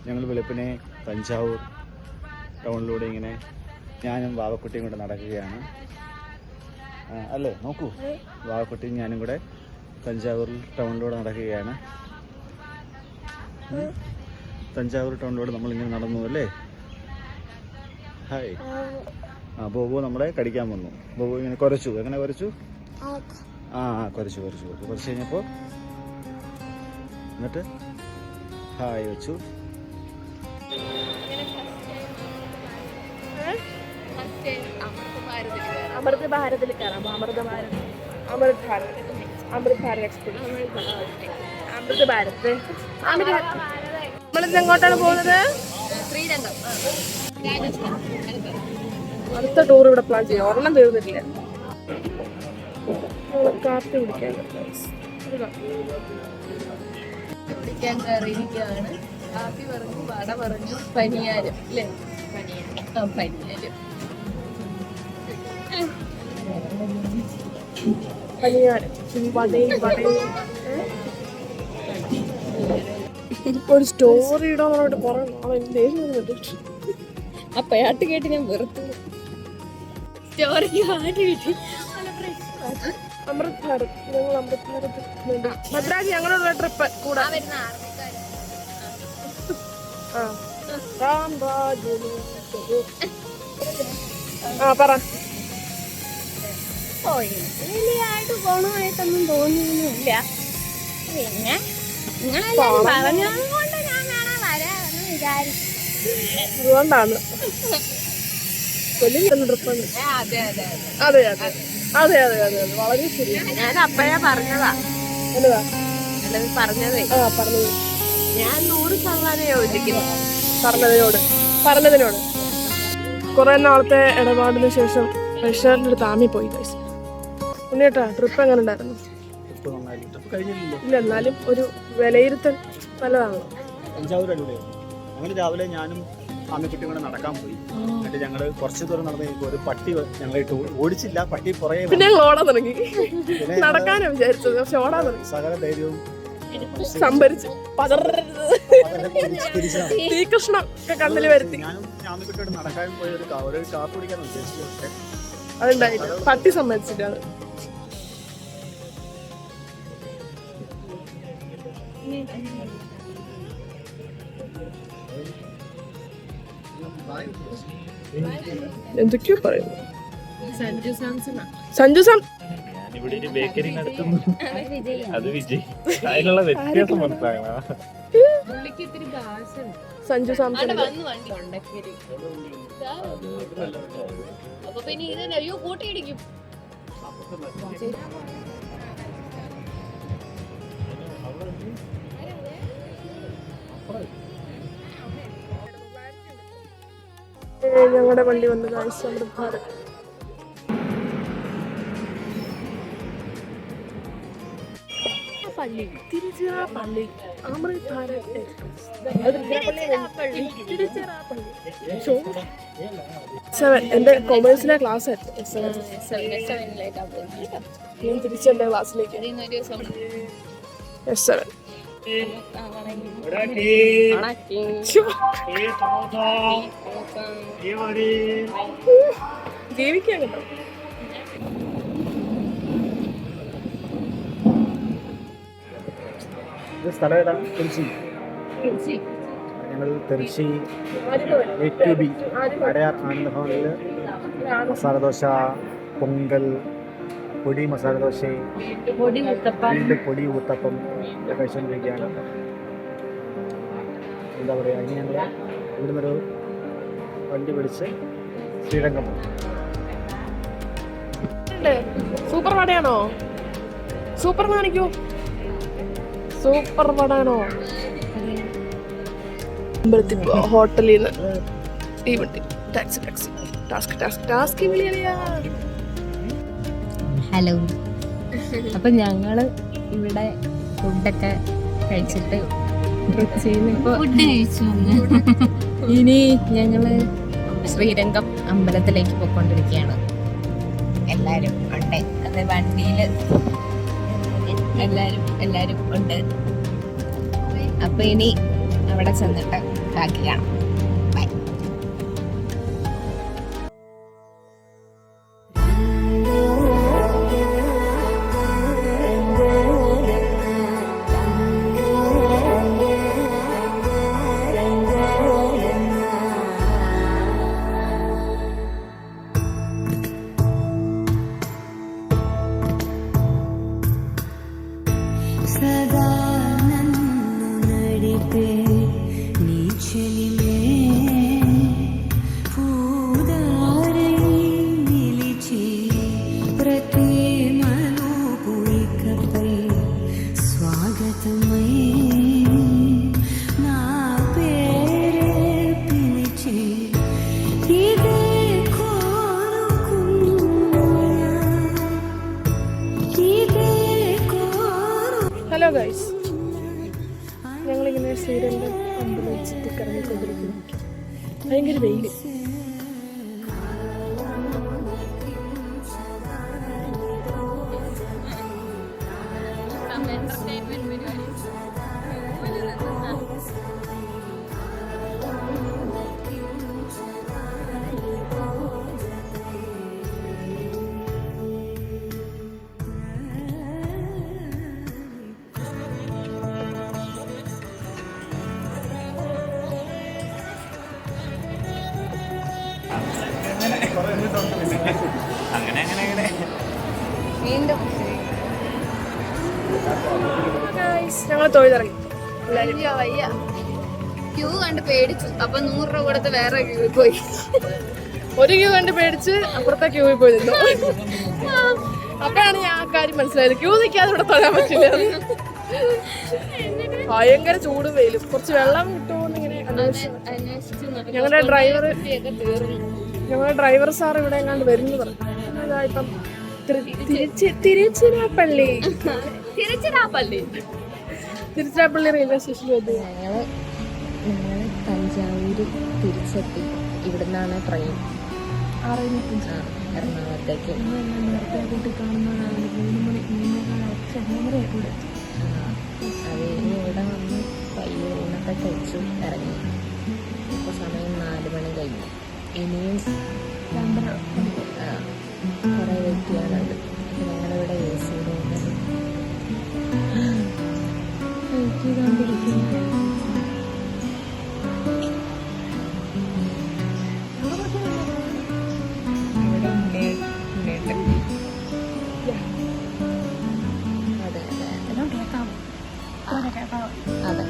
ഞങ്ങൾ വെളുപ്പിനെ തഞ്ചാവൂർ ടൗണിലൂടെ ഇങ്ങനെ ഞാനും വാവക്കുട്ടിയും കൂടെ നടക്കുകയാണ്. അല്ലേ, നോക്കൂ, വാവക്കുട്ടിയും ഞാനും കൂടെ തഞ്ചാവൂർ ടൗണിലൂടെ നടക്കുകയാണ്. തഞ്ചാവൂർ ടൗണിലൂടെ നമ്മളിങ്ങനെ നടന്നു അല്ലേ. ഹായ്. ബോബു നമ്മളെ കടിക്കാൻ വന്നു. ബോബു ഇങ്ങനെ കുരച്ചു. എങ്ങനെ കുരച്ചു? കുരച്ചു കുറച്ച് കഴിഞ്ഞപ്പോൾ എന്നിട്ട് ഹായ് വെച്ചു. അമൃത് ഭാരതിൽ കയറാം. അമൃത് ഭാരത് എക്സ്പ്രസ്. അമൃത് ഭാരത്. നമ്മളിത് എങ്ങോട്ടാണ് പോകുന്നത്? ശ്രീരംഗം. അടുത്ത ടൂർ ഇവിടെ പ്ലാൻ ചെയ്യാം. ഒരെണ്ണം തീർന്നിട്ടില്ല. കാപ്പി കുടിക്കാൻ കയറിയിരിക്കുകയാണ്. കാപ്പി പറഞ്ഞു, വട പറഞ്ഞു, പനിയാരം അല്ലേ? പനിയാരം. ഒരു സ്റ്റോറി ഇടാൻ പറഞ്ഞിട്ട് കുറെ നാളെ ആ പാട്ട് കേട്ട് ഞാൻ വെറുത്തു. സ്റ്റോറി അമൃത് ഭാരത്. ഞങ്ങൾ അമൃത് ഭാരത് മദ്രാസ് ഞങ്ങളുള്ള ട്രിപ്പ് കൂടാ. പറ. വലിയായിട്ട് ഗുണമായിട്ടൊന്നും തോന്നിയൊന്നുമില്ല. പിന്നെ നിങ്ങളെല്ലാരും പറഞ്ഞതുകൊണ്ട് ഞാൻ വേണേ വരാമെന്ന് വിചാരിച്ചു. അതുകൊണ്ടാണ് ട്രിപ്പാണ്. അതെ അതെ വളരെ ശരി. ഞാൻ അപ്പഴേ പറഞ്ഞതാ. എന്നതാ പറഞ്ഞതേ? പറഞ്ഞത് ഞാൻ 100% യോജിക്കുന്നു പറഞ്ഞതിനോട്. കുറെ നാളത്തെ ഇടപാടിന് ശേഷം റഷ്യാന്റെ അടുത്ത് ആമി പോയി. ഉണ്ണിയേട്ടാ, ട്രിപ്പ് എങ്ങനെ ഉണ്ടായിരുന്നു? ഇല്ല, എന്നാലും ഒരു വിലയിരുത്തൽ നല്ലതാണ്. അങ്ങനെ രാവിലെ ഞാനും ആമിക്കുട്ടി കൂടെ നടക്കാൻ പോയി. എന്നിട്ട് ഞങ്ങള് കുറച്ച് ദൂരം നടന്ന് ഒരു പട്ടി ഞങ്ങളായിട്ട് ഓടിച്ചില്ല. പട്ടി പുറകെ പിന്നെ ഞങ്ങൾ ഓടാൻ തുടങ്ങി. നടക്കാനാ വിചാരിച്ചത്, പക്ഷെ ഓടാൻ തുടങ്ങി. സകല ധൈര്യവും സംഭരിച്ച് ശ്രീകൃഷ്ണ കണ്ണിൽ വരുത്തി. ഞാനും ആമിക്കുട്ടിയോട് നടക്കാൻ പോയി ഒരു കാപ്പ് കുടിക്കാൻ ഉദ്ദേശിച്ചു. അതുണ്ടായില്ല, പട്ടി സമ്മതിച്ചില്ല. അത് എന്തൊക്കെയോ പറയുന്നു. സഞ്ജു സാം ഇവിടെ ഒരു ബേക്കറി നടത്തുന്നു. അത് വിജയ്. അതിനുള്ള വ്യത്യാസം മനസ്സിലാകണം. സഞ്ജു സാംസൺ അപ്പൊ പിന്നെ ഇത് അയ്യോ കൂട്ടിയിടിക്കും. ഞങ്ങളുടെ വണ്ടി വന്നത് അമൃത് ഭാരത്. തിരുച്ചിറപ്പള്ളി അമൃത് ഭാരത് എക്സ്പ്രസ്. എന്റെ കൊമേഴ്സിലെ ക്ലാസ് ആയിരുന്നു. ഞാൻ തിരിച്ചെന്റെ ക്ലാസ്സിലേക്ക് S7. ജീവിക്കാൻ കേട്ടോ. സ്ഥലം ഏതാണ്? തിരുച്ചി. ഞങ്ങൾ തിരുച്ചി A2B അടയാർ ആനന്ദ ഭവനിൽ മസാലദോശ, പൊങ്കൽ, പൊടി മസാലദോശ, പൊടി ഊത്തപ്പം കഴിച്ചുകൊണ്ടിരിക്കുകയാണ്. എന്താ പറയുക, ഇനി ഞങ്ങൾ ഇവിടുന്നൊരു വണ്ടി പിടിച്ച് ശ്രീരംഗം പോകും. സൂപ്പർ വടയാണോ? സൂപ്പർ കാണിക്കൂ. സൂപ്പർ വടയാണോ? ഹോട്ടലിൽ നിന്ന് ഈ വണ്ടി ടാക്സി വിളിയാ. ഹലോ. അപ്പൊ ഞങ്ങള് ഇവിടെ ഫുഡൊക്കെ കഴിച്ചിട്ട് ഇനി ഞങ്ങള് ശ്രീരംഗം അമ്പലത്തിലേക്ക് പോയിക്കൊണ്ടിരിക്കുകയാണ്. എല്ലാരും ഉണ്ട്. അത് വണ്ടിയില് എല്ലാരും ഉണ്ട്. അപ്പൊ ഇനി അവിടെ ചെന്നിട്ട് ബാക്കി കാണാം. ബൈ. ഹലോ ഗൈസ്, ഞങ്ങളിങ്ങനെ ശ്രീരംഗം അമ്പലം ചുറ്റിക്കറങ്ങിക്കൊണ്ടിരിക്കുന്നു. ഭയങ്കര വെയില്. വീണ്ടും ഞങ്ങൾ തൊഴിലിറങ്ങി. വയ്യ. ക്യൂ കണ്ട് പേടിച്ചു. അപ്പൊ 100 രൂപ കൊടുത്ത് വേറെ ക്യൂ പോയി. ഒരു ക്യൂ കണ്ട് പേടിച്ച് അപ്പുറത്തെ ക്യൂവിൽ പോയി നിന്നു. അപ്പോഴാണ് ഞാൻ ആ കാര്യം മനസ്സിലായത്, ക്യൂ നിൽക്കാതെ ഇവിടെ തൊഴാൻ പറ്റില്ല. ഭയങ്കര ചൂടും വെയിലും. കുറച്ച് വെള്ളം കിട്ടുമോന്നിങ്ങനെ ഞങ്ങളുടെ ഡ്രൈവർ സാർ ഇവിടെ എങ്ങാണ്ട് വരുന്നു പറഞ്ഞു. ഇപ്പം തിരുച്ചിറപ്പള്ളി റെയിൽവേ സ്റ്റേഷനിൽ വന്നു. ഞങ്ങള് തഞ്ചാവൂര് തിരിച്ചെത്തി. ഇവിടുന്നാണ് ട്രെയിൻ എറണാകുളത്തേക്ക്. അത് കഴിഞ്ഞ് ഇവിടെ വന്ന് പയ്യൂരിനൊക്കെ കഴിച്ചു ഇറങ്ങി. ഇപ്പോൾ സമയം 4 മണി കഴിഞ്ഞു. ഇനിയും കുറേ വെയിറ്റ് ചെയ്യാനുണ്ട്. ഞങ്ങളിവിടെ എ സി റൂമിൽ വെയിറ്റ് ചെയ്തുകൊണ്ടിരിക്കുന്നു. അതെ അതെ അതെ.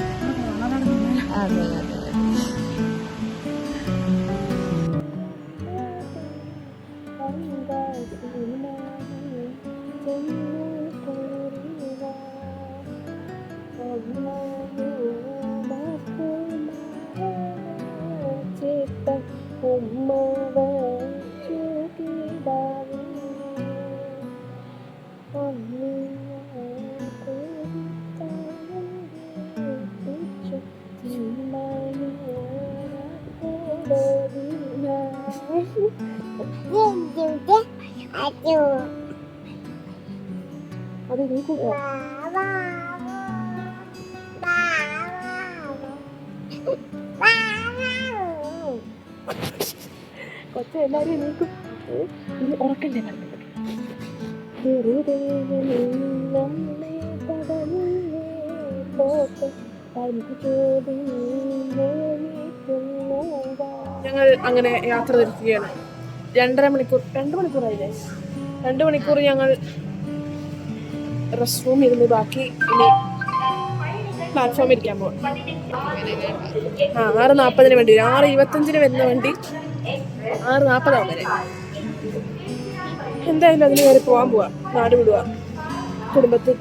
അത് നീ കൂട്ടോ. കൊച്ച എല്ലാരും നീക്കും. ഇനി ഉറക്കണ്ടേ കണ്ടത്. ഞങ്ങൾ അങ്ങനെ യാത്ര തിരിക്കുകയാണ്. 2 മണിക്കൂറായില്ലേ. 2 മണിക്കൂർ ഞങ്ങൾ റെസ്റ്റ് റൂം ഇരുന്ന് ബാക്കി ഇനി പ്ലാറ്റ്ഫോമിൽ ഇരിക്കാൻ പോകും. 6:40 വണ്ടി, 6:25 വരുന്ന വണ്ടി 6:40 വരെ. എന്തായാലും അതിന് കയറി പോകാൻ പോവാ. നാട് വിടുക. കുടുംബത്തിൽ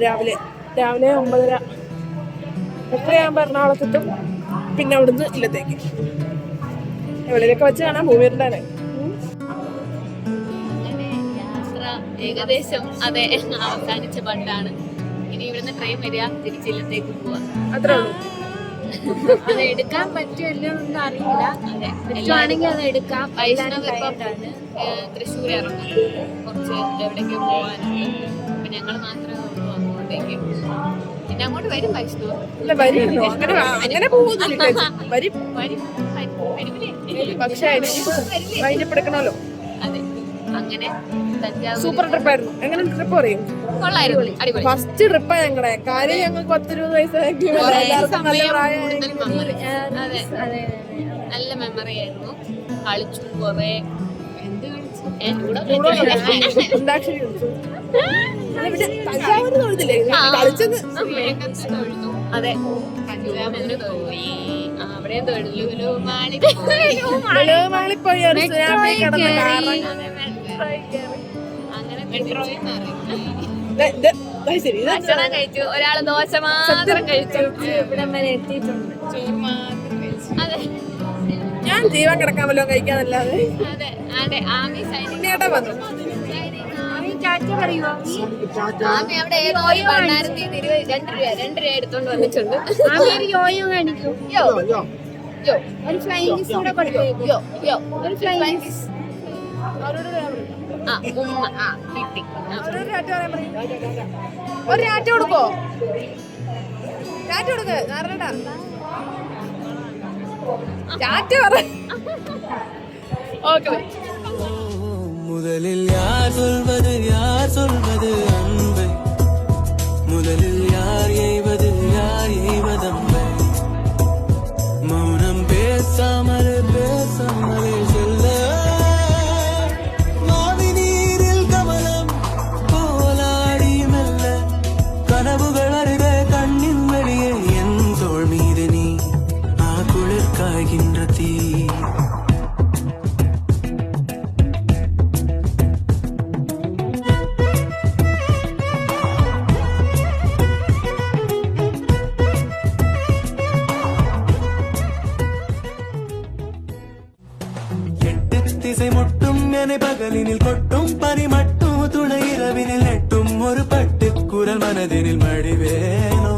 രാവിലെ 9:30 8:30 എറണാകുളത്തെത്തും. പിന്നെ അവിടുന്ന് ഇല്ലത്തേക്ക് എവിടെയൊക്കെ വെച്ച് കാണാൻ ഭൂമിയുണ്ടാണ്. ഏകദേശം അതെ അവസാനിച്ച പണ്ടാണ്. ഇനി ഇവിടുന്ന് ട്രെയിൻ വരിക, തിരിച്ചില്ലത്തേക്ക് പോവാ. അത്രേ ഉള്ളൂ. അത് എടുക്കാൻ പറ്റുമല്ലോ ഒന്നും അറിയില്ല. അതെ, പറ്റുവാണെങ്കിൽ അത് എടുക്കാം. വൈഷ്ണവ് ഇപ്പം തൃശ്ശൂർ ഇറങ്ങും. കുറച്ച് എവിടേക്കോ പോകാനുണ്ട്. അപ്പൊ ഞങ്ങൾ മാത്രമേ ഉള്ളൂ അങ്ങോട്ടേക്ക്. പിന്നെ അങ്ങോട്ട് വരും വൈഷ്ണവ്. അല്ല വരുമല്ലോ, അങ്ങനെ പോകുന്നില്ല, വരും. പക്ഷേ വൈകിട്ടെടുക്കണമല്ലോ. അതെ, അങ്ങനെ തഞ്ചാവൂർ സൂപ്പർ ട്രിപ്പായിരുന്നു. എങ്ങനെ ട്രിപ്പ് പറയും? കൊള്ളായിരുന്നു, അടിപൊളി. ഫസ്റ്റ് ട്രിപ്പാ ഞങ്ങളുടെ കാര്യം. ഞങ്ങൾക്ക് 10-20 വയസ്സായിരിക്കും. അതെ, നല്ല മെമ്മറി ആയിരുന്നു. കളിച്ചു കൊറേ. എന്ത് കളിച്ചു? ഉണ്ടാക്ഷരി കളിച്ചു. തഞ്ചാവൂര് തൊഴുതില്ലേ കളിച്ചത്? അതെ, തഞ്ചാവൂര് പോയി. അവിടെയും തൊഴിലു മാളി പോയി. അങ്ങനെ മെട്രോയിൽ ശരി, ഭക്ഷണം കഴിച്ചു. ഒരാള് ദോശ മാത്രം കഴിച്ചു. ഇവിടെ വരെ എത്തിയിട്ടുണ്ട്. ചോറ് മാത്രം കഴിച്ചു. അതെ, ഞാൻ ജീവൻ കിടക്കാമല്ലോ കഴിക്കാനല്ലാതെ. അതെ, അതെ. ആമി ഉണ്ണിയേട്ടാ വന്നു. ആമി അവിടെ ഏതോ ഒരു ഭണ്ണാരത്തി 2 രൂപ എടുത്തോണ്ട് വന്നിട്ടുണ്ട്. യോയോ കാണിക്കൂ. യോ യോ ഒരു ഫ്ലൈങ് കിസ് കൂടെ കൊടുക്കൂ. യോ യോ ഒരു ഫ്ലൈങ് കിസ്. ഉമ്മ കിട്ടി. ഒരു ടാറ്റ കൊടുക്കോ? ടാറ്റ കൊടുക്ക് നാരടാ. ടാറ്റ പറ. ஓகே. முதலில் யார் சொல்வது அன்பை, முதலில் யார் எய்வதம்பை, மௌனம் பேசாமலே செல்ல, மாவி நீரில் கமலம் போலாடி மெல்ல, கனவுகள் அருக கண்ணின் வெளியே என் தோள் மீது நீ குளிர் காய்கின்ற தீ. திசை முட்டும் என பகலினில் கொட்டும் பனி மட்டும் துணை இரவினில் நெட்டும் ஒரு பட்டு குரல் மனதினில் மடிவேனோ.